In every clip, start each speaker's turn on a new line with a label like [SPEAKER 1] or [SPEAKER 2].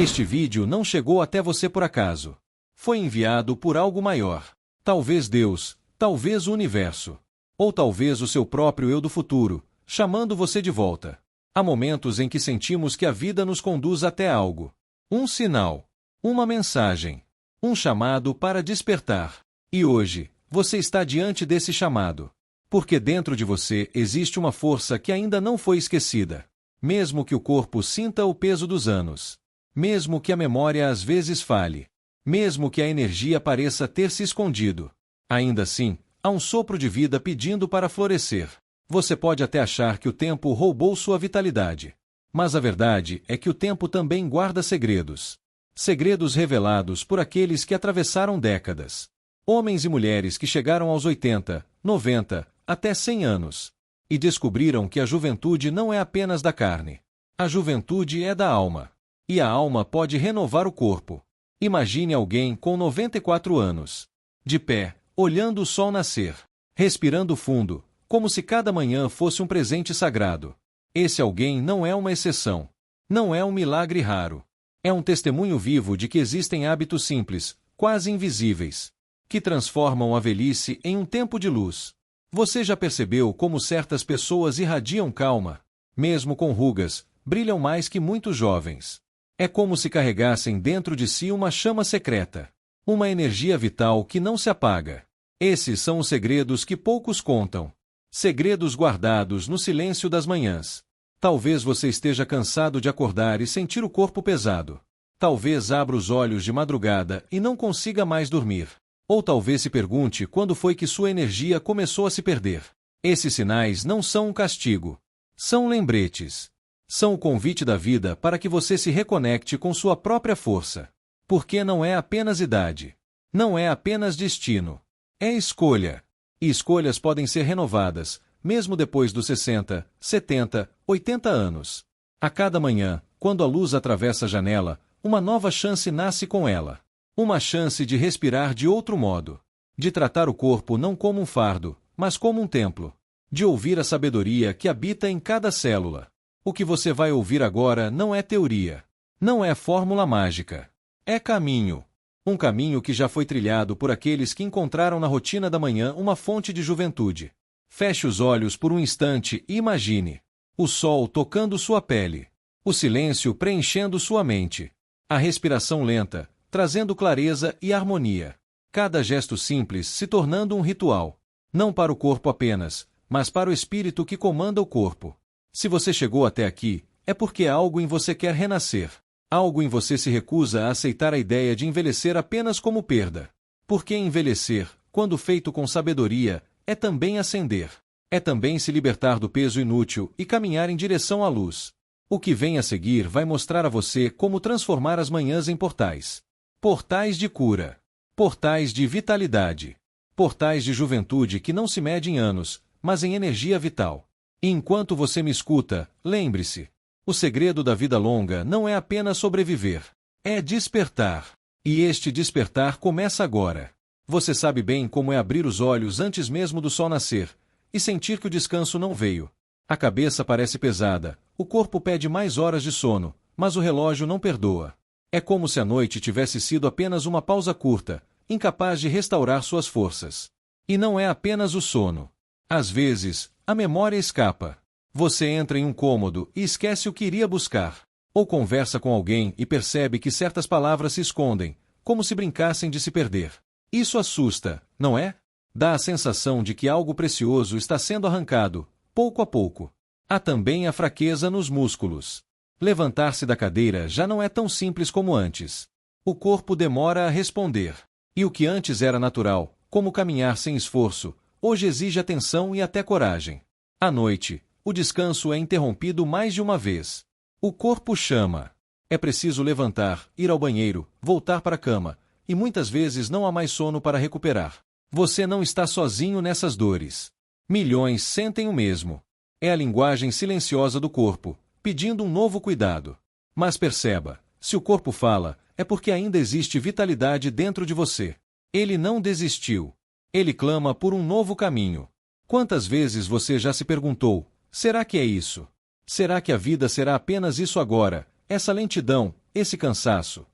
[SPEAKER 1] Este vídeo não chegou até você por acaso. Foi enviado por algo maior. Talvez Deus, talvez o universo. Ou talvez o seu próprio eu do futuro, chamando você de volta. Há momentos em que sentimos que a vida nos conduz até algo. Um sinal. Uma mensagem. Um chamado para despertar. E hoje, você está diante desse chamado. Porque dentro de você existe uma força que ainda não foi esquecida. Mesmo que o corpo sinta o peso dos anos. Mesmo que a memória às vezes falhe. Mesmo que a energia pareça ter se escondido. Ainda assim, há um sopro de vida pedindo para florescer. Você pode até achar que o tempo roubou sua vitalidade. Mas a verdade é que o tempo também guarda segredos. Segredos revelados por aqueles que atravessaram décadas. Homens e mulheres que chegaram aos 80, 90, até 100 anos. E descobriram que a juventude não é apenas da carne. A juventude é da alma. E a alma pode renovar o corpo. Imagine alguém com 94 anos. De pé, olhando o sol nascer. Respirando fundo, como se cada manhã fosse um presente sagrado. Esse alguém não é uma exceção. Não é um milagre raro. É um testemunho vivo de que existem hábitos simples, quase invisíveis, que transformam a velhice em um tempo de luz. Você já percebeu como certas pessoas irradiam calma? Mesmo com rugas, brilham mais que muitos jovens. É como se carregassem dentro de si uma chama secreta. Uma energia vital que não se apaga. Esses são os segredos que poucos contam. Segredos guardados no silêncio das manhãs. Talvez você esteja cansado de acordar e sentir o corpo pesado. Talvez abra os olhos de madrugada e não consiga mais dormir. Ou talvez se pergunte quando foi que sua energia começou a se perder. Esses sinais não são um castigo. São lembretes. São o convite da vida para que você se reconecte com sua própria força. Porque não é apenas idade. Não é apenas destino. É escolha. E escolhas podem ser renovadas, mesmo depois dos 60, 70, 80 anos. A cada manhã, quando a luz atravessa a janela, uma nova chance nasce com ela. Uma chance de respirar de outro modo. De tratar o corpo não como um fardo, mas como um templo. De ouvir a sabedoria que habita em cada célula. O que você vai ouvir agora não é teoria. Não é fórmula mágica. É caminho. Um caminho que já foi trilhado por aqueles que encontraram na rotina da manhã uma fonte de juventude. Feche os olhos por um instante e imagine. O sol tocando sua pele. O silêncio preenchendo sua mente. A respiração lenta, trazendo clareza e harmonia. Cada gesto simples se tornando um ritual. Não para o corpo apenas, mas para o espírito que comanda o corpo. Se você chegou até aqui, é porque algo em você quer renascer. Algo em você se recusa a aceitar a ideia de envelhecer apenas como perda. Porque envelhecer, quando feito com sabedoria, é também ascender. É também se libertar do peso inútil e caminhar em direção à luz. O que vem a seguir vai mostrar a você como transformar as manhãs em portais. Portais de cura. Portais de vitalidade. Portais de juventude que não se mede em anos, mas em energia vital. E enquanto você me escuta, lembre-se. O segredo da vida longa não é apenas sobreviver. É despertar. E este despertar começa agora. Você sabe bem como é abrir os olhos antes mesmo do sol nascer, e sentir que o descanso não veio. A cabeça parece pesada, o corpo pede mais horas de sono, mas o relógio não perdoa. É como se a noite tivesse sido apenas uma pausa curta, incapaz de restaurar suas forças. E não é apenas o sono. Às vezes, a memória escapa. Você entra em um cômodo e esquece o que iria buscar. Ou conversa com alguém e percebe que certas palavras se escondem, como se brincassem de se perder. Isso assusta, não é? Dá a sensação de que algo precioso está sendo arrancado, pouco a pouco. Há também a fraqueza nos músculos. Levantar-se da cadeira já não é tão simples como antes. O corpo demora a responder. E o que antes era natural, como caminhar sem esforço, hoje exige atenção e até coragem. À noite, o descanso é interrompido mais de uma vez. O corpo chama. É preciso levantar, ir ao banheiro, voltar para a cama, e muitas vezes não há mais sono para recuperar. Você não está sozinho nessas dores. Milhões sentem o mesmo. É a linguagem silenciosa do corpo, pedindo um novo cuidado. Mas perceba, se o corpo fala, é porque ainda existe vitalidade dentro de você. Ele não desistiu. Ele clama por um novo caminho. Quantas vezes você já se perguntou, será que é isso? Será que a vida será apenas isso agora, essa lentidão, esse cansaço.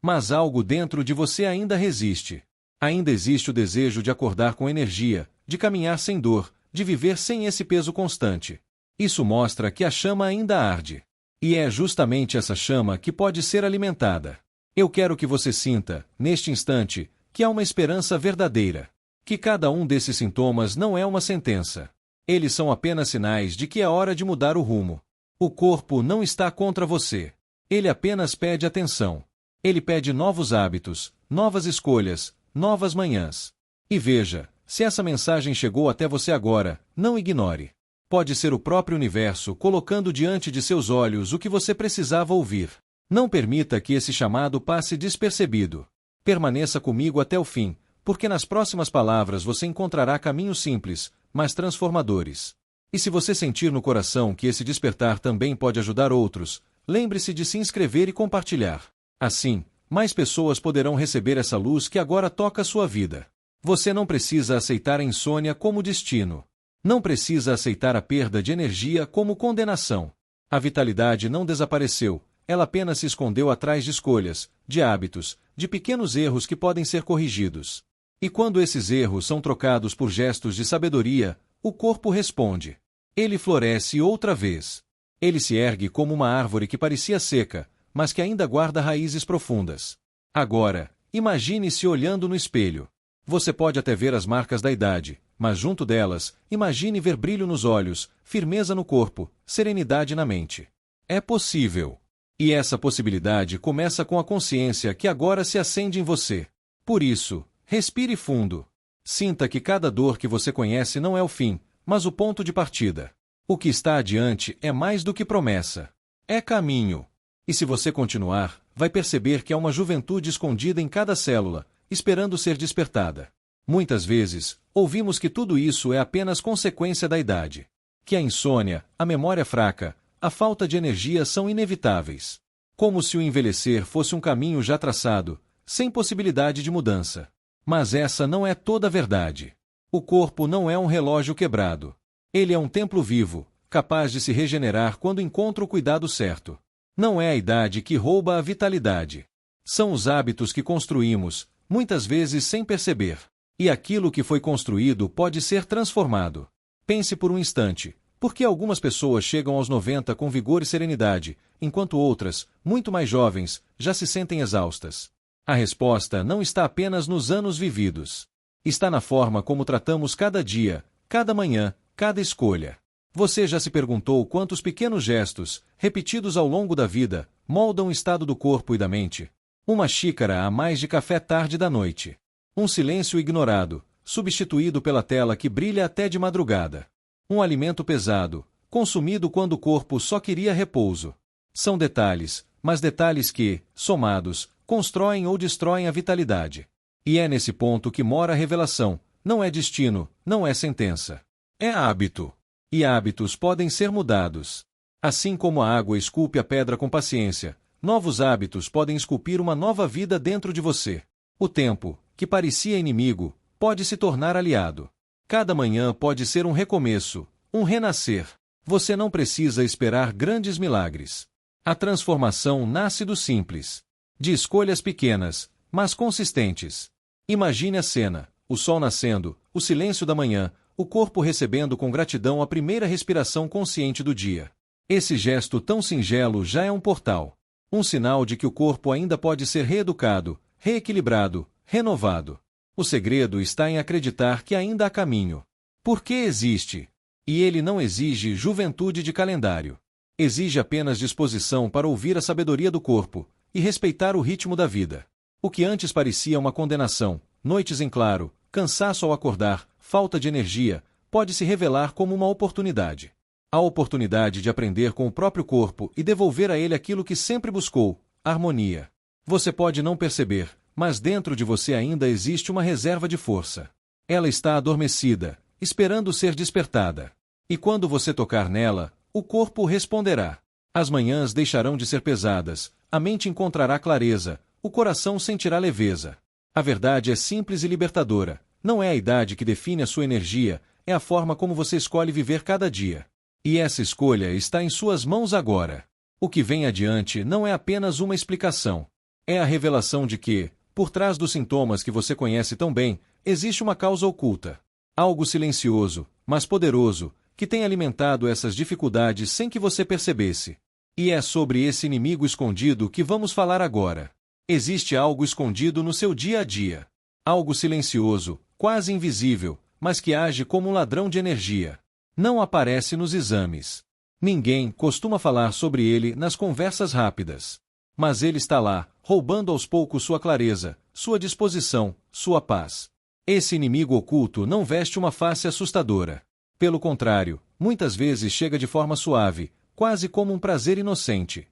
[SPEAKER 1] Mas algo dentro de você ainda resiste. Ainda existe o desejo de acordar com energia, de caminhar sem dor, de viver sem esse peso constante. Isso mostra que a chama ainda arde. E é justamente essa chama que pode ser alimentada. Eu quero que você sinta, neste instante, que há uma esperança verdadeira. Que cada um desses sintomas não é uma sentença. Eles são apenas sinais de que é hora de mudar o rumo. O corpo não está contra você. Ele apenas pede atenção. Ele pede novos hábitos, novas escolhas, novas manhãs. E veja, se essa mensagem chegou até você agora, não ignore. Pode ser o próprio universo colocando diante de seus olhos o que você precisava ouvir. Não permita que esse chamado passe despercebido. Permaneça comigo até o fim, porque nas próximas palavras você encontrará caminhos simples, mas transformadores. E se você sentir no coração que esse despertar também pode ajudar outros, lembre-se de se inscrever e compartilhar. Assim, mais pessoas poderão receber essa luz que agora toca a sua vida. Você não precisa aceitar a insônia como destino. Não precisa aceitar a perda de energia como condenação. A vitalidade não desapareceu, ela apenas se escondeu atrás de escolhas, de hábitos, de pequenos erros que podem ser corrigidos. E quando esses erros são trocados por gestos de sabedoria, o corpo responde. Ele floresce outra vez. Ele se ergue como uma árvore que parecia seca, mas que ainda guarda raízes profundas. Agora, imagine-se olhando no espelho. Você pode até ver as marcas da idade, mas junto delas, imagine ver brilho nos olhos, firmeza no corpo, serenidade na mente. É possível. E essa possibilidade começa com a consciência que agora se acende em você. Por isso, respire fundo. Sinta que cada dor que você conhece não é o fim, mas o ponto de partida. O que está adiante é mais do que promessa. É caminho. E se você continuar, vai perceber que há uma juventude escondida em cada célula, esperando ser despertada. Muitas vezes, ouvimos que tudo isso é apenas consequência da idade. Que a insônia, a memória fraca, a falta de energia são inevitáveis. Como se o envelhecer fosse um caminho já traçado, sem possibilidade de mudança. Mas essa não é toda a verdade. O corpo não é um relógio quebrado. Ele é um templo vivo, capaz de se regenerar quando encontra o cuidado certo. Não é a idade que rouba a vitalidade. São os hábitos que construímos, muitas vezes sem perceber. E aquilo que foi construído pode ser transformado. Pense por um instante, por que algumas pessoas chegam aos 90 com vigor e serenidade, enquanto outras, muito mais jovens, já se sentem exaustas? A resposta não está apenas nos anos vividos. Está na forma como tratamos cada dia, cada manhã, cada escolha. Você já se perguntou quantos pequenos gestos, repetidos ao longo da vida, moldam o estado do corpo e da mente? Uma xícara a mais de café tarde da noite. Um silêncio ignorado, substituído pela tela que brilha até de madrugada. Um alimento pesado, consumido quando o corpo só queria repouso. São detalhes, mas detalhes que, somados, constroem ou destroem a vitalidade. E é nesse ponto que mora a revelação. Não é destino, não é sentença. É hábito. E hábitos podem ser mudados. Assim como a água esculpe a pedra com paciência, novos hábitos podem esculpir uma nova vida dentro de você. O tempo, que parecia inimigo, pode se tornar aliado. Cada manhã pode ser um recomeço, um renascer. Você não precisa esperar grandes milagres. A transformação nasce do simples. De escolhas pequenas, mas consistentes. Imagine a cena, o sol nascendo, o silêncio da manhã, o corpo recebendo com gratidão a primeira respiração consciente do dia. Esse gesto tão singelo já é um portal. Um sinal de que o corpo ainda pode ser reeducado, reequilibrado, renovado. O segredo está em acreditar que ainda há caminho. Porque existe. E ele não exige juventude de calendário. Exige apenas disposição para ouvir a sabedoria do corpo e respeitar o ritmo da vida. O que antes parecia uma condenação, noites em claro, cansaço ao acordar, falta de energia, pode se revelar como uma oportunidade. A oportunidade de aprender com o próprio corpo e devolver a ele aquilo que sempre buscou, harmonia. Você pode não perceber, mas dentro de você ainda existe uma reserva de força. Ela está adormecida, esperando ser despertada. E quando você tocar nela, o corpo responderá. As manhãs deixarão de ser pesadas, a mente encontrará clareza, o coração sentirá leveza. A verdade é simples e libertadora. Não é a idade que define a sua energia, é a forma como você escolhe viver cada dia. E essa escolha está em suas mãos agora. O que vem adiante não é apenas uma explicação. É a revelação de que, por trás dos sintomas que você conhece tão bem, existe uma causa oculta. Algo silencioso, mas poderoso, que tem alimentado essas dificuldades sem que você percebesse. E é sobre esse inimigo escondido que vamos falar agora. Existe algo escondido no seu dia a dia. Algo silencioso, quase invisível, mas que age como um ladrão de energia. Não aparece nos exames. Ninguém costuma falar sobre ele nas conversas rápidas. Mas ele está lá, roubando aos poucos sua clareza, sua disposição, sua paz. Esse inimigo oculto não veste uma face assustadora. Pelo contrário, muitas vezes chega de forma suave, quase como um prazer inocente.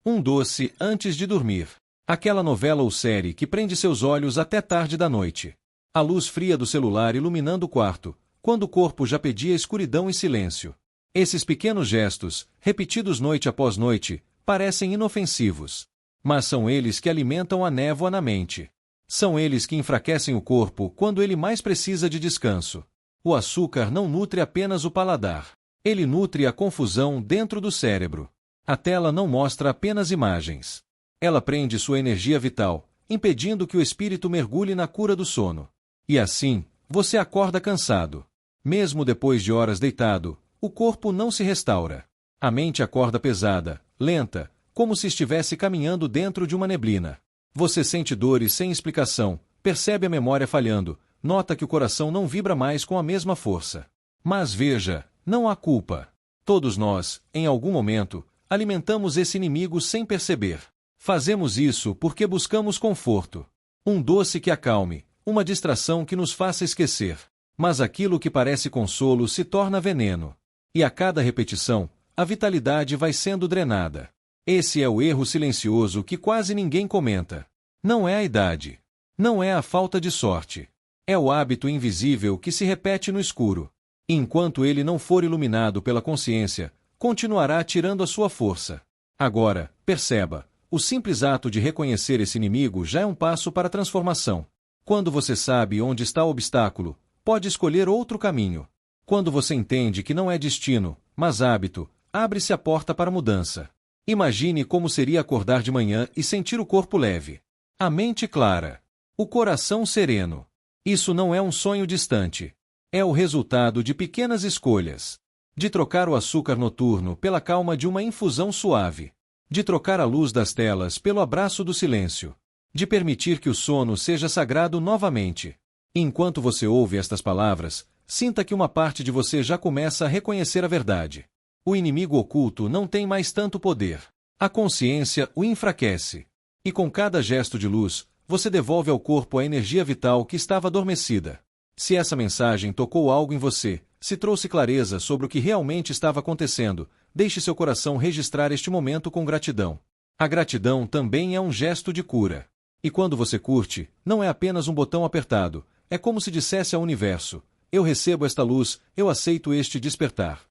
[SPEAKER 1] Um doce antes de dormir. Aquela novela ou série que prende seus olhos até tarde da noite. A luz fria do celular iluminando o quarto, quando o corpo já pedia escuridão e silêncio. Esses pequenos gestos, repetidos noite após noite, parecem inofensivos. Mas são eles que alimentam a névoa na mente. São eles que enfraquecem o corpo quando ele mais precisa de descanso. O açúcar não nutre apenas o paladar. Ele nutre a confusão dentro do cérebro. A tela não mostra apenas imagens. Ela prende sua energia vital, impedindo que o espírito mergulhe na cura do sono. E assim, você acorda cansado. Mesmo depois de horas deitado, o corpo não se restaura. A mente acorda pesada, lenta, como se estivesse caminhando dentro de uma neblina. Você sente dores sem explicação, percebe a memória falhando, nota que o coração não vibra mais com a mesma força. Mas veja, não há culpa. Todos nós, em algum momento, alimentamos esse inimigo sem perceber. Fazemos isso porque buscamos conforto. Um doce que acalme, uma distração que nos faça esquecer. Mas aquilo que parece consolo se torna veneno. E a cada repetição, a vitalidade vai sendo drenada. Esse é o erro silencioso que quase ninguém comenta. Não é a idade. Não é a falta de sorte. É o hábito invisível que se repete no escuro. E enquanto ele não for iluminado pela consciência, continuará tirando a sua força. Agora, perceba, o simples ato de reconhecer esse inimigo já é um passo para a transformação. Quando você sabe onde está o obstáculo, pode escolher outro caminho. Quando você entende que não é destino, mas hábito, abre-se a porta para a mudança. Imagine como seria acordar de manhã e sentir o corpo leve, a mente clara, o coração sereno. Isso não é um sonho distante. É o resultado de pequenas escolhas. De trocar o açúcar noturno pela calma de uma infusão suave. De trocar a luz das telas pelo abraço do silêncio. De permitir que o sono seja sagrado novamente. Enquanto você ouve estas palavras, sinta que uma parte de você já começa a reconhecer a verdade. O inimigo oculto não tem mais tanto poder. A consciência o enfraquece. E com cada gesto de luz, você devolve ao corpo a energia vital que estava adormecida. Se essa mensagem tocou algo em você, se trouxe clareza sobre o que realmente estava acontecendo, deixe seu coração registrar este momento com gratidão. A gratidão também é um gesto de cura. E quando você curte, não é apenas um botão apertado, é como se dissesse ao universo: eu recebo esta luz, eu aceito este despertar.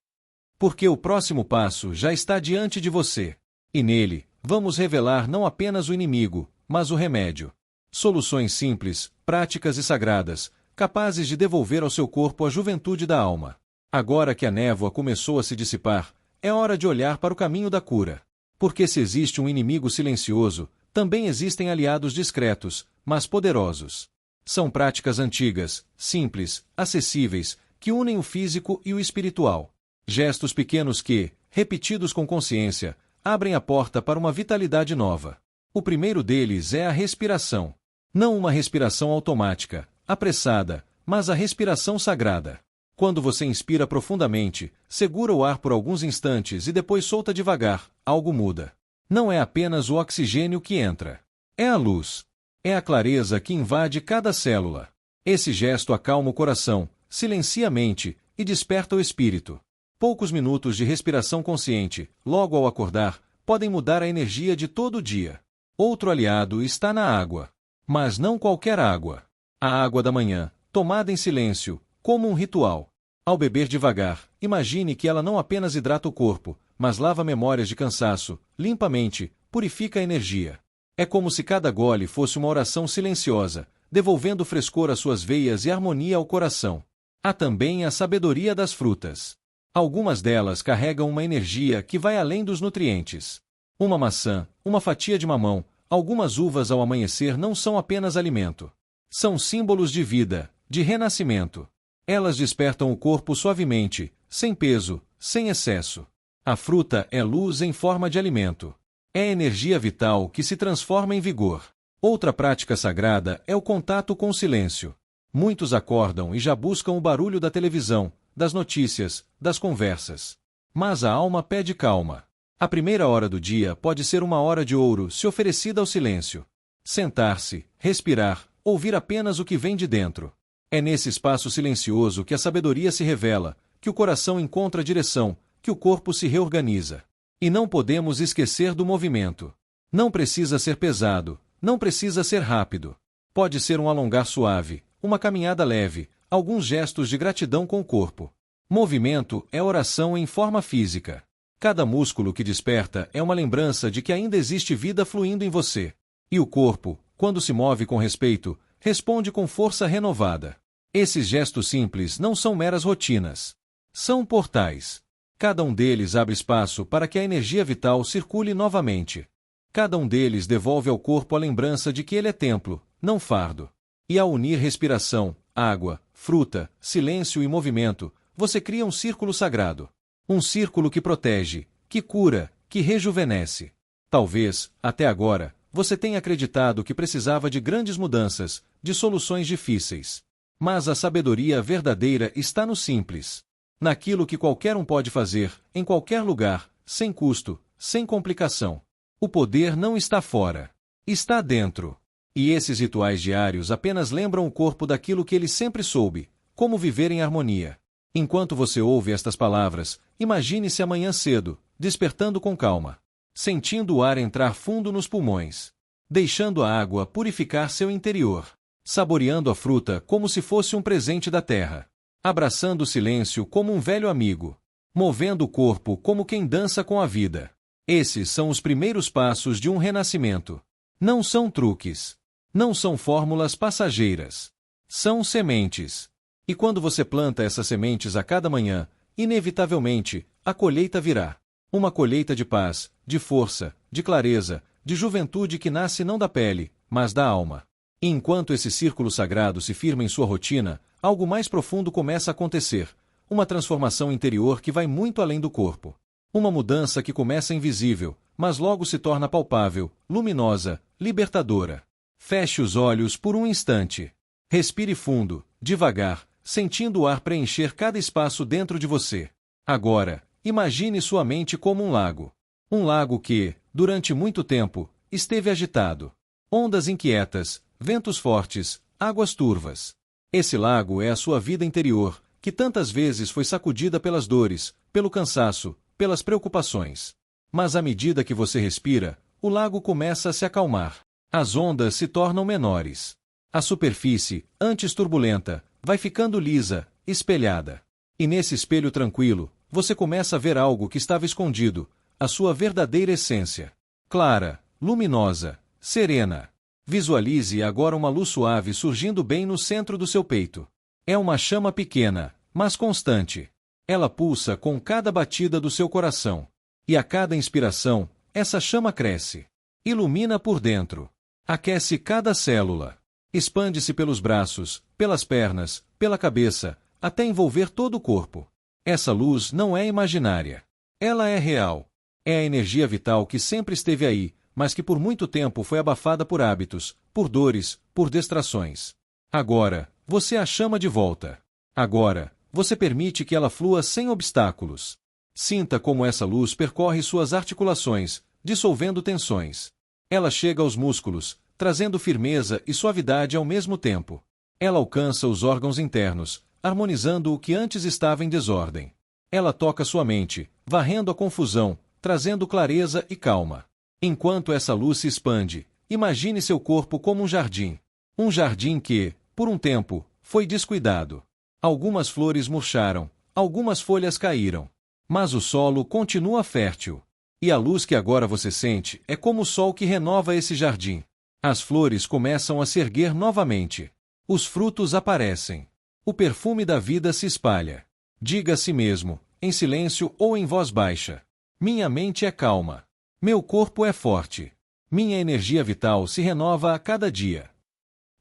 [SPEAKER 1] Porque o próximo passo já está diante de você. E nele, vamos revelar não apenas o inimigo, mas o remédio. Soluções simples, práticas e sagradas, capazes de devolver ao seu corpo a juventude da alma. Agora que a névoa começou a se dissipar, é hora de olhar para o caminho da cura. Porque se existe um inimigo silencioso, também existem aliados discretos, mas poderosos. São práticas antigas, simples, acessíveis, que unem o físico e o espiritual. Gestos pequenos que, repetidos com consciência, abrem a porta para uma vitalidade nova. O primeiro deles é a respiração. Não uma respiração automática, apressada, mas a respiração sagrada. Quando você inspira profundamente, segura o ar por alguns instantes e depois solta devagar, algo muda. Não é apenas o oxigênio que entra. É a luz. É a clareza que invade cada célula. Esse gesto acalma o coração, silencia a mente e desperta o espírito. Poucos minutos de respiração consciente, logo ao acordar, podem mudar a energia de todo o dia. Outro aliado está na água. Mas não qualquer água. A água da manhã, tomada em silêncio, como um ritual. Ao beber devagar, imagine que ela não apenas hidrata o corpo, mas lava memórias de cansaço, limpa a mente, purifica a energia. É como se cada gole fosse uma oração silenciosa, devolvendo frescor às suas veias e harmonia ao coração. Há também a sabedoria das frutas. Algumas delas carregam uma energia que vai além dos nutrientes. Uma maçã, uma fatia de mamão, algumas uvas ao amanhecer não são apenas alimento. São símbolos de vida, de renascimento. Elas despertam o corpo suavemente, sem peso, sem excesso. A fruta é luz em forma de alimento. É energia vital que se transforma em vigor. Outra prática sagrada é o contato com o silêncio. Muitos acordam e já buscam o barulho da televisão, das notícias, das conversas. Mas a alma pede calma. A primeira hora do dia pode ser uma hora de ouro se oferecida ao silêncio. Sentar-se, respirar, ouvir apenas o que vem de dentro. É nesse espaço silencioso que a sabedoria se revela, que o coração encontra direção, que o corpo se reorganiza. E não podemos esquecer do movimento. Não precisa ser pesado, não precisa ser rápido. Pode ser um alongar suave, uma caminhada leve, alguns gestos de gratidão com o corpo. Movimento é oração em forma física. Cada músculo que desperta é uma lembrança de que ainda existe vida fluindo em você. E o corpo, quando se move com respeito, responde com força renovada. Esses gestos simples não são meras rotinas. São portais. Cada um deles abre espaço para que a energia vital circule novamente. Cada um deles devolve ao corpo a lembrança de que ele é templo, não fardo. E ao unir respiração, água, fruta, silêncio e movimento, você cria um círculo sagrado. Um círculo que protege, que cura, que rejuvenesce. Talvez, até agora, você tenha acreditado que precisava de grandes mudanças, de soluções difíceis. Mas a sabedoria verdadeira está no simples. Naquilo que qualquer um pode fazer, em qualquer lugar, sem custo, sem complicação. O poder não está fora. Está dentro. E esses rituais diários apenas lembram o corpo daquilo que ele sempre soube, como viver em harmonia. Enquanto você ouve estas palavras, imagine-se amanhã cedo, despertando com calma, sentindo o ar entrar fundo nos pulmões, deixando a água purificar seu interior, saboreando a fruta como se fosse um presente da terra, abraçando o silêncio como um velho amigo, movendo o corpo como quem dança com a vida. Esses são os primeiros passos de um renascimento. Não são truques. Não são fórmulas passageiras. São sementes. E quando você planta essas sementes a cada manhã, inevitavelmente, a colheita virá. Uma colheita de paz, de força, de clareza, de juventude que nasce não da pele, mas da alma. E enquanto esse círculo sagrado se firma em sua rotina, algo mais profundo começa a acontecer. Uma transformação interior que vai muito além do corpo. Uma mudança que começa invisível, mas logo se torna palpável, luminosa, libertadora. Feche os olhos por um instante. Respire fundo, devagar, sentindo o ar preencher cada espaço dentro de você. Agora, imagine sua mente como um lago. Um lago que, durante muito tempo, esteve agitado. Ondas inquietas, ventos fortes, águas turvas. Esse lago é a sua vida interior, que tantas vezes foi sacudida pelas dores, pelo cansaço, pelas preocupações. Mas à medida que você respira, o lago começa a se acalmar. As ondas se tornam menores. A superfície, antes turbulenta, vai ficando lisa, espelhada. E nesse espelho tranquilo, você começa a ver algo que estava escondido, a sua verdadeira essência. Clara, luminosa, serena. Visualize agora uma luz suave surgindo bem no centro do seu peito. É uma chama pequena, mas constante. Ela pulsa com cada batida do seu coração. E a cada inspiração, essa chama cresce. Ilumina por dentro. Aquece cada célula. Expande-se pelos braços, pelas pernas, pela cabeça, até envolver todo o corpo. Essa luz não é imaginária. Ela é real. É a energia vital que sempre esteve aí, mas que por muito tempo foi abafada por hábitos, por dores, por distrações. Agora, você a chama de volta. Agora, você permite que ela flua sem obstáculos. Sinta como essa luz percorre suas articulações, dissolvendo tensões. Ela chega aos músculos, trazendo firmeza e suavidade ao mesmo tempo. Ela alcança os órgãos internos, harmonizando o que antes estava em desordem. Ela toca sua mente, varrendo a confusão, trazendo clareza e calma. Enquanto essa luz se expande, imagine seu corpo como um jardim. Um jardim que, por um tempo, foi descuidado. Algumas flores murcharam, algumas folhas caíram. Mas o solo continua fértil. E a luz que agora você sente é como o sol que renova esse jardim. As flores começam a se erguer novamente. Os frutos aparecem. O perfume da vida se espalha. Diga a si mesmo, em silêncio ou em voz baixa: minha mente é calma. Meu corpo é forte. Minha energia vital se renova a cada dia.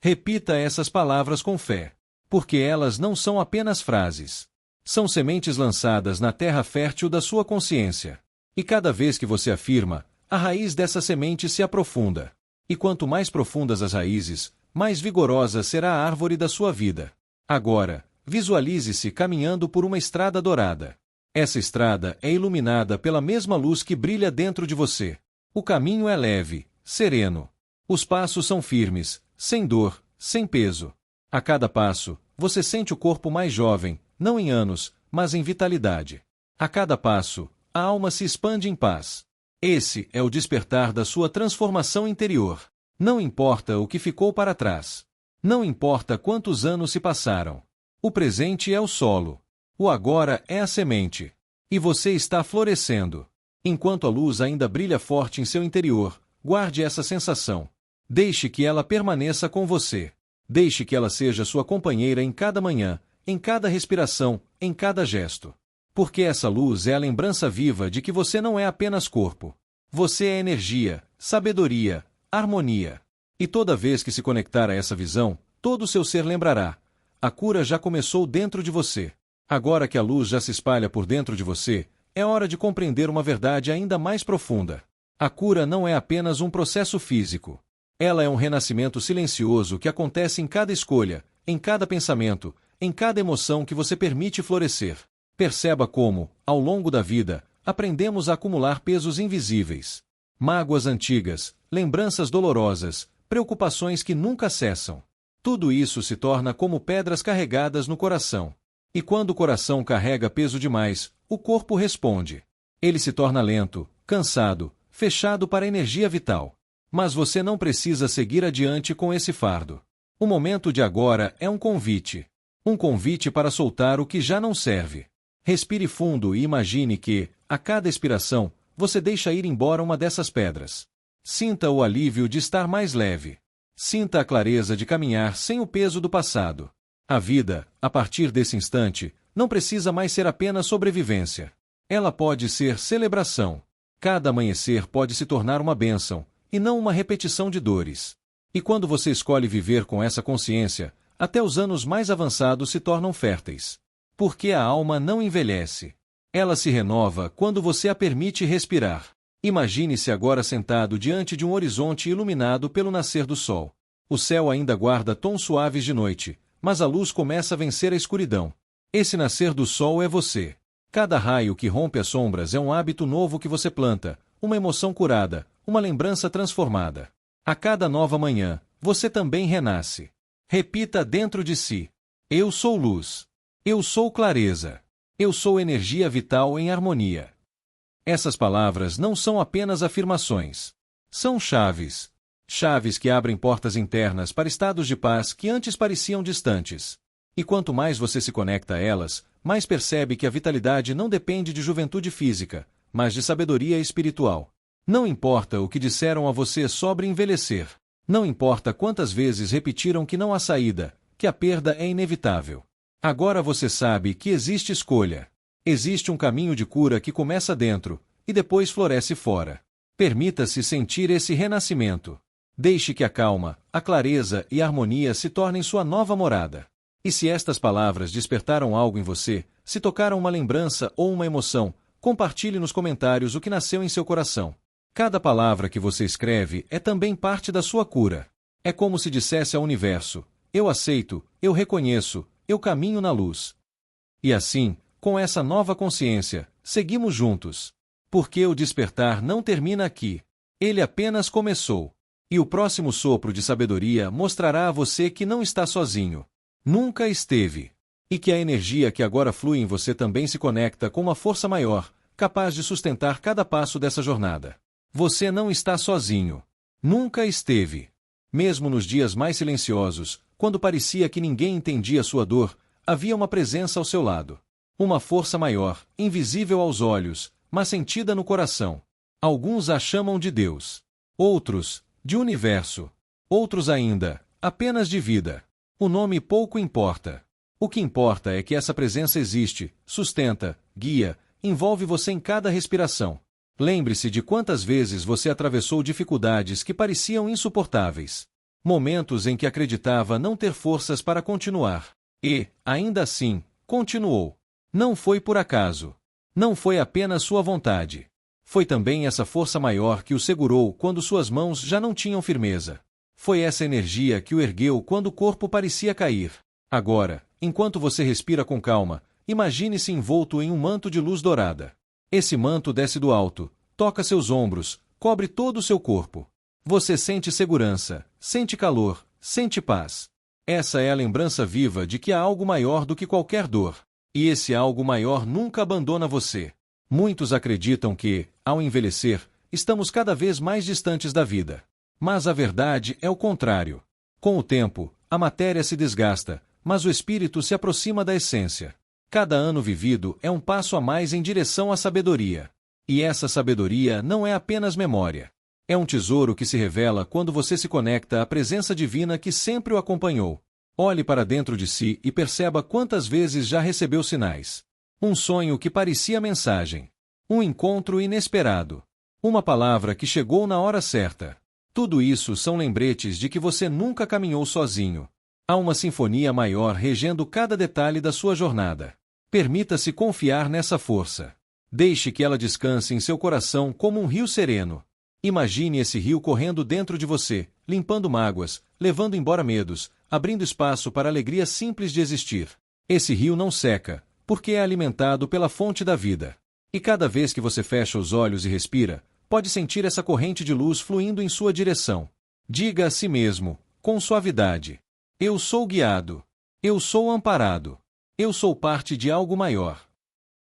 [SPEAKER 1] Repita essas palavras com fé, porque elas não são apenas frases. São sementes lançadas na terra fértil da sua consciência. E cada vez que você afirma, a raiz dessa semente se aprofunda. E quanto mais profundas as raízes, mais vigorosa será a árvore da sua vida. Agora, visualize-se caminhando por uma estrada dourada. Essa estrada é iluminada pela mesma luz que brilha dentro de você. O caminho é leve, sereno. Os passos são firmes, sem dor, sem peso. A cada passo, você sente o corpo mais jovem, não em anos, mas em vitalidade. A cada passo, a alma se expande em paz. Esse é o despertar da sua transformação interior. Não importa o que ficou para trás. Não importa quantos anos se passaram. O presente é o solo. O agora é a semente. E você está florescendo. Enquanto a luz ainda brilha forte em seu interior, guarde essa sensação. Deixe que ela permaneça com você. Deixe que ela seja sua companheira em cada manhã, em cada respiração, em cada gesto. Porque essa luz é a lembrança viva de que você não é apenas corpo. Você é energia, sabedoria, harmonia. E toda vez que se conectar a essa visão, todo o seu ser lembrará. A cura já começou dentro de você. Agora que a luz já se espalha por dentro de você, é hora de compreender uma verdade ainda mais profunda. A cura não é apenas um processo físico. Ela é um renascimento silencioso que acontece em cada escolha, em cada pensamento, em cada emoção que você permite florescer. Perceba como, ao longo da vida, aprendemos a acumular pesos invisíveis. Mágoas antigas, lembranças dolorosas, preocupações que nunca cessam. Tudo isso se torna como pedras carregadas no coração. E quando o coração carrega peso demais, o corpo responde. Ele se torna lento, cansado, fechado para a energia vital. Mas você não precisa seguir adiante com esse fardo. O momento de agora é um convite. Um convite para soltar o que já não serve. Respire fundo e imagine que, a cada expiração, você deixa ir embora uma dessas pedras. Sinta o alívio de estar mais leve. Sinta a clareza de caminhar sem o peso do passado. A vida, a partir desse instante, não precisa mais ser apenas sobrevivência. Ela pode ser celebração. Cada amanhecer pode se tornar uma bênção, e não uma repetição de dores. E quando você escolhe viver com essa consciência, até os anos mais avançados se tornam férteis. Porque a alma não envelhece. Ela se renova quando você a permite respirar. Imagine-se agora sentado diante de um horizonte iluminado pelo nascer do sol. O céu ainda guarda tons suaves de noite, mas a luz começa a vencer a escuridão. Esse nascer do sol é você. Cada raio que rompe as sombras é um hábito novo que você planta, uma emoção curada, uma lembrança transformada. A cada nova manhã, você também renasce. Repita dentro de si: eu sou luz. Eu sou clareza. Eu sou energia vital em harmonia. Essas palavras não são apenas afirmações. São chaves. Chaves que abrem portas internas para estados de paz que antes pareciam distantes. E quanto mais você se conecta a elas, mais percebe que a vitalidade não depende de juventude física, mas de sabedoria espiritual. Não importa o que disseram a você sobre envelhecer. Não importa quantas vezes repetiram que não há saída, que a perda é inevitável. Agora você sabe que existe escolha. Existe um caminho de cura que começa dentro, e depois floresce fora. Permita-se sentir esse renascimento. Deixe que a calma, a clareza e a harmonia se tornem sua nova morada. E se estas palavras despertaram algo em você, se tocaram uma lembrança ou uma emoção, compartilhe nos comentários o que nasceu em seu coração. Cada palavra que você escreve é também parte da sua cura. É como se dissesse ao universo: eu aceito, eu reconheço, eu caminho na luz. E assim, com essa nova consciência, seguimos juntos. Porque o despertar não termina aqui. Ele apenas começou. E o próximo sopro de sabedoria mostrará a você que não está sozinho. Nunca esteve. E que a energia que agora flui em você também se conecta com uma força maior, capaz de sustentar cada passo dessa jornada. Você não está sozinho. Nunca esteve. Mesmo nos dias mais silenciosos, quando parecia que ninguém entendia sua dor, havia uma presença ao seu lado. Uma força maior, invisível aos olhos, mas sentida no coração. Alguns a chamam de Deus. Outros, de universo. Outros ainda, apenas de vida. O nome pouco importa. O que importa é que essa presença existe, sustenta, guia, envolve você em cada respiração. Lembre-se de quantas vezes você atravessou dificuldades que pareciam insuportáveis. Momentos em que acreditava não ter forças para continuar. E, ainda assim, continuou. Não foi por acaso. Não foi apenas sua vontade. Foi também essa força maior que o segurou quando suas mãos já não tinham firmeza. Foi essa energia que o ergueu quando o corpo parecia cair. Agora, enquanto você respira com calma, imagine-se envolto em um manto de luz dourada. Esse manto desce do alto, toca seus ombros, cobre todo o seu corpo. Você sente segurança, sente calor, sente paz. Essa é a lembrança viva de que há algo maior do que qualquer dor. E esse algo maior nunca abandona você. Muitos acreditam que, ao envelhecer, estamos cada vez mais distantes da vida. Mas a verdade é o contrário. Com o tempo, a matéria se desgasta, mas o espírito se aproxima da essência. Cada ano vivido é um passo a mais em direção à sabedoria. E essa sabedoria não é apenas memória. É um tesouro que se revela quando você se conecta à presença divina que sempre o acompanhou. Olhe para dentro de si e perceba quantas vezes já recebeu sinais. Um sonho que parecia mensagem. Um encontro inesperado. Uma palavra que chegou na hora certa. Tudo isso são lembretes de que você nunca caminhou sozinho. Há uma sinfonia maior regendo cada detalhe da sua jornada. Permita-se confiar nessa força. Deixe que ela descanse em seu coração como um rio sereno. Imagine esse rio correndo dentro de você, limpando mágoas, levando embora medos, abrindo espaço para a alegria simples de existir. Esse rio não seca, porque é alimentado pela fonte da vida. E cada vez que você fecha os olhos e respira, pode sentir essa corrente de luz fluindo em sua direção. Diga a si mesmo, com suavidade: eu sou guiado. Eu sou amparado. Eu sou parte de algo maior.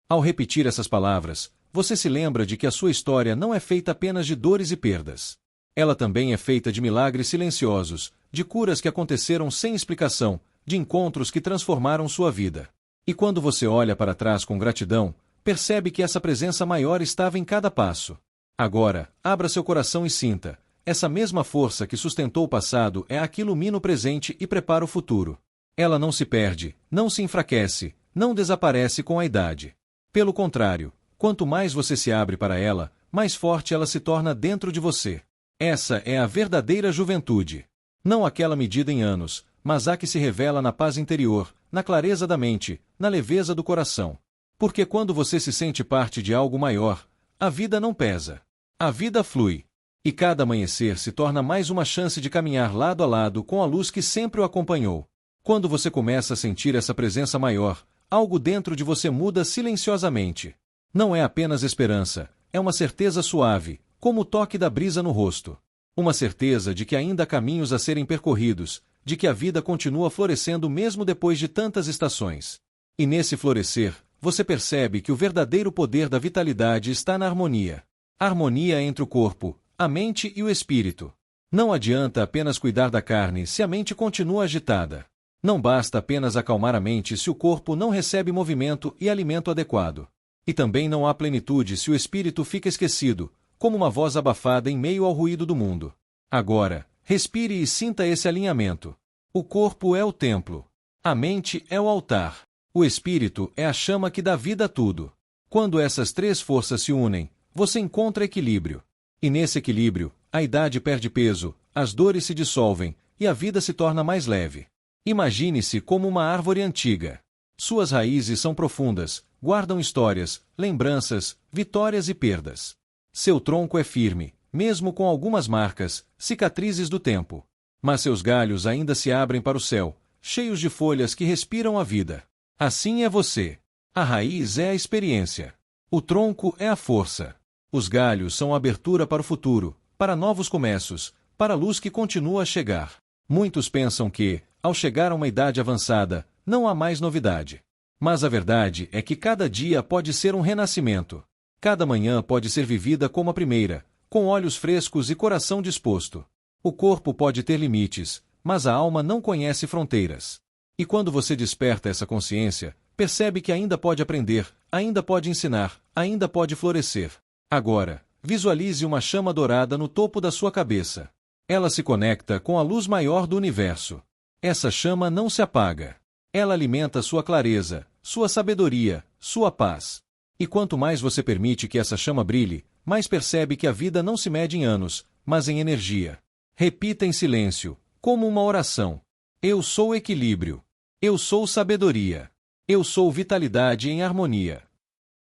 [SPEAKER 1] Ao repetir essas palavras, você se lembra de que a sua história não é feita apenas de dores e perdas. Ela também é feita de milagres silenciosos, de curas que aconteceram sem explicação, de encontros que transformaram sua vida. E quando você olha para trás com gratidão, percebe que essa presença maior estava em cada passo. Agora, abra seu coração e sinta. Essa mesma força que sustentou o passado é a que ilumina o presente e prepara o futuro. Ela não se perde, não se enfraquece, não desaparece com a idade. Pelo contrário, quanto mais você se abre para ela, mais forte ela se torna dentro de você. Essa é a verdadeira juventude. Não aquela medida em anos, mas a que se revela na paz interior, na clareza da mente, na leveza do coração. Porque quando você se sente parte de algo maior, a vida não pesa. A vida flui. E cada amanhecer se torna mais uma chance de caminhar lado a lado com a luz que sempre o acompanhou. Quando você começa a sentir essa presença maior, algo dentro de você muda silenciosamente. Não é apenas esperança, é uma certeza suave, como o toque da brisa no rosto. Uma certeza de que ainda há caminhos a serem percorridos, de que a vida continua florescendo mesmo depois de tantas estações. E nesse florescer, você percebe que o verdadeiro poder da vitalidade está na harmonia. A harmonia entre o corpo, a mente e o espírito. Não adianta apenas cuidar da carne se a mente continua agitada. Não basta apenas acalmar a mente se o corpo não recebe movimento e alimento adequado. E também não há plenitude se o espírito fica esquecido, como uma voz abafada em meio ao ruído do mundo. Agora, respire e sinta esse alinhamento. O corpo é o templo. A mente é o altar. O espírito é a chama que dá vida a tudo. Quando essas três forças se unem, você encontra equilíbrio. E nesse equilíbrio, a idade perde peso, as dores se dissolvem, e a vida se torna mais leve. Imagine-se como uma árvore antiga. Suas raízes são profundas, guardam histórias, lembranças, vitórias e perdas. Seu tronco é firme, mesmo com algumas marcas, cicatrizes do tempo. Mas seus galhos ainda se abrem para o céu, cheios de folhas que respiram a vida. Assim é você. A raiz é a experiência. O tronco é a força. Os galhos são a abertura para o futuro, para novos começos, para a luz que continua a chegar. Muitos pensam que, ao chegar a uma idade avançada, não há mais novidade. Mas a verdade é que cada dia pode ser um renascimento. Cada manhã pode ser vivida como a primeira, com olhos frescos e coração disposto. O corpo pode ter limites, mas a alma não conhece fronteiras. E quando você desperta essa consciência, percebe que ainda pode aprender, ainda pode ensinar, ainda pode florescer. Agora, visualize uma chama dourada no topo da sua cabeça. Ela se conecta com a luz maior do universo. Essa chama não se apaga. Ela alimenta sua clareza, sua sabedoria, sua paz. E quanto mais você permite que essa chama brilhe, mais percebe que a vida não se mede em anos, mas em energia. Repita em silêncio, como uma oração: eu sou equilíbrio. Eu sou sabedoria. Eu sou vitalidade em harmonia.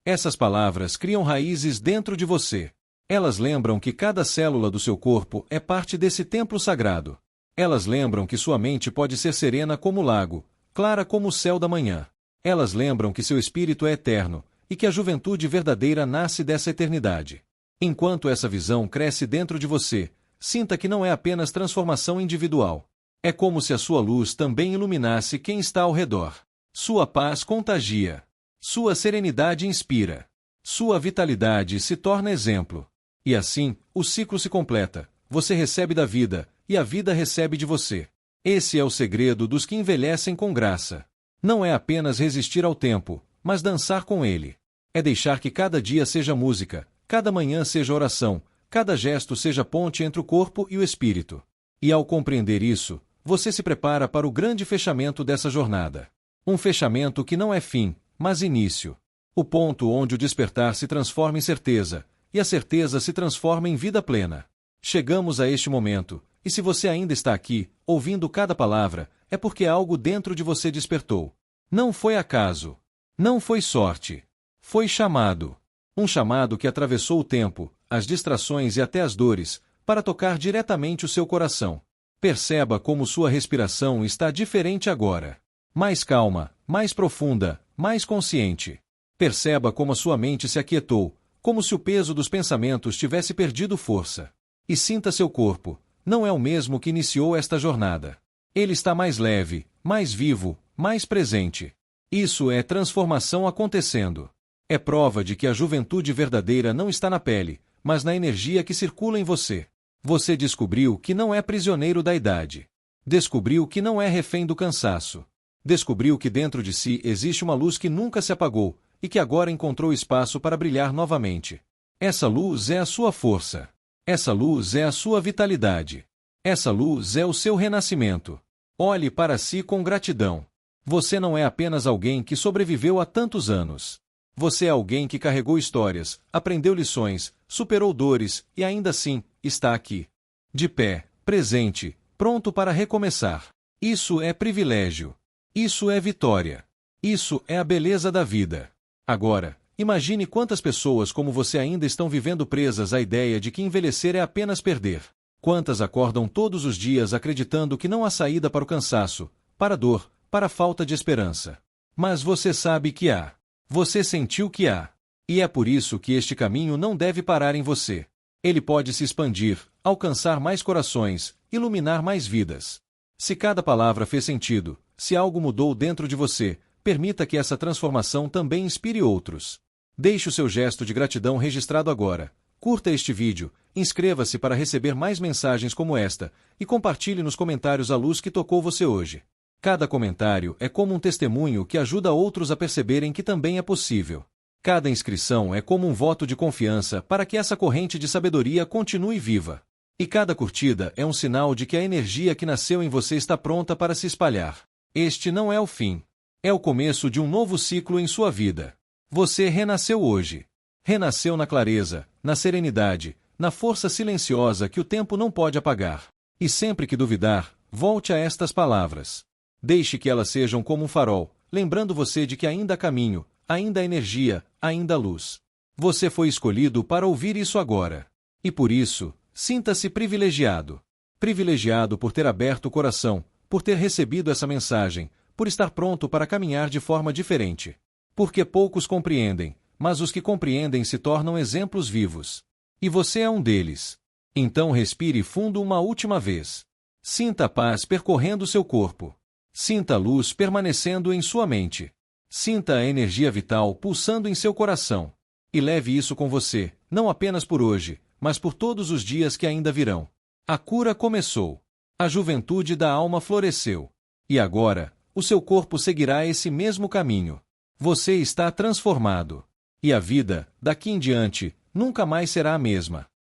[SPEAKER 1] Essas palavras criam raízes dentro de você. Elas lembram que cada célula do seu corpo é parte desse templo sagrado. Elas lembram que sua mente pode ser serena como o lago, clara como o céu da manhã. Elas lembram que seu espírito é eterno, e que a juventude verdadeira nasce dessa eternidade. Enquanto essa visão cresce dentro de você, sinta que não é apenas transformação individual. É como se a sua luz também iluminasse quem está ao redor. Sua paz contagia. Sua serenidade inspira. Sua vitalidade se torna exemplo. E assim, o ciclo se completa. Você recebe da vida, e a vida recebe de você. Esse é o segredo dos que envelhecem com graça. Não é apenas resistir ao tempo, mas dançar com ele. É deixar que cada dia seja música, cada manhã seja oração, cada gesto seja ponte entre o corpo e o espírito. E ao compreender isso, você se prepara para o grande fechamento dessa jornada. Um fechamento que não é fim, mas início. O ponto onde o despertar se transforma em certeza, e a certeza se transforma em vida plena. Chegamos a este momento, e se você ainda está aqui, ouvindo cada palavra, é porque algo dentro de você despertou. Não foi acaso. Não foi sorte. Foi chamado. Um chamado que atravessou o tempo, as distrações e até as dores, para tocar diretamente o seu coração. Perceba como sua respiração está diferente agora. Mais calma, mais profunda, mais consciente. Perceba como a sua mente se aquietou, como se o peso dos pensamentos tivesse perdido força. E sinta seu corpo. Não é o mesmo que iniciou esta jornada. Ele está mais leve, mais vivo, mais presente. Isso é transformação acontecendo. É prova de que a juventude verdadeira não está na pele, mas na energia que circula em você. Você descobriu que não é prisioneiro da idade. Descobriu que não é refém do cansaço. Descobriu que dentro de si existe uma luz que nunca se apagou e que agora encontrou espaço para brilhar novamente. Essa luz é a sua força. Essa luz é a sua vitalidade. Essa luz é o seu renascimento. Olhe para si com gratidão. Você não é apenas alguém que sobreviveu há tantos anos. Você é alguém que carregou histórias, aprendeu lições, superou dores e ainda assim, está aqui. De pé, presente, pronto para recomeçar. Isso é privilégio. Isso é vitória. Isso é a beleza da vida. Agora, imagine quantas pessoas como você ainda estão vivendo presas à ideia de que envelhecer é apenas perder. Quantas acordam todos os dias acreditando que não há saída para o cansaço, para a dor, para a falta de esperança. Mas você sabe que há. Você sentiu que há. E é por isso que este caminho não deve parar em você. Ele pode se expandir, alcançar mais corações, iluminar mais vidas. Se cada palavra fez sentido, se algo mudou dentro de você, permita que essa transformação também inspire outros. Deixe o seu gesto de gratidão registrado agora. Curta este vídeo, inscreva-se para receber mais mensagens como esta, e compartilhe nos comentários a luz que tocou você hoje. Cada comentário é como um testemunho que ajuda outros a perceberem que também é possível. Cada inscrição é como um voto de confiança para que essa corrente de sabedoria continue viva. E cada curtida é um sinal de que a energia que nasceu em você está pronta para se espalhar. Este não é o fim. É o começo de um novo ciclo em sua vida. Você renasceu hoje. Renasceu na clareza, na serenidade, na força silenciosa que o tempo não pode apagar. E sempre que duvidar, volte a estas palavras. Deixe que elas sejam como um farol, lembrando você de que ainda há caminho, ainda há energia, ainda há luz. Você foi escolhido para ouvir isso agora. E por isso, sinta-se privilegiado. Privilegiado por ter aberto o coração, por ter recebido essa mensagem, por estar pronto para caminhar de forma diferente. Porque poucos compreendem, mas os que compreendem se tornam exemplos vivos. E você é um deles. Então respire fundo uma última vez. Sinta a paz percorrendo seu corpo. Sinta a luz permanecendo em sua mente. Sinta a energia vital pulsando em seu coração. E leve isso com você, não apenas por hoje, mas por todos os dias que ainda virão. A cura começou. A juventude da alma floresceu. E agora, o seu corpo seguirá esse mesmo caminho. Você está transformado. E a vida, daqui em diante, nunca mais será a mesma.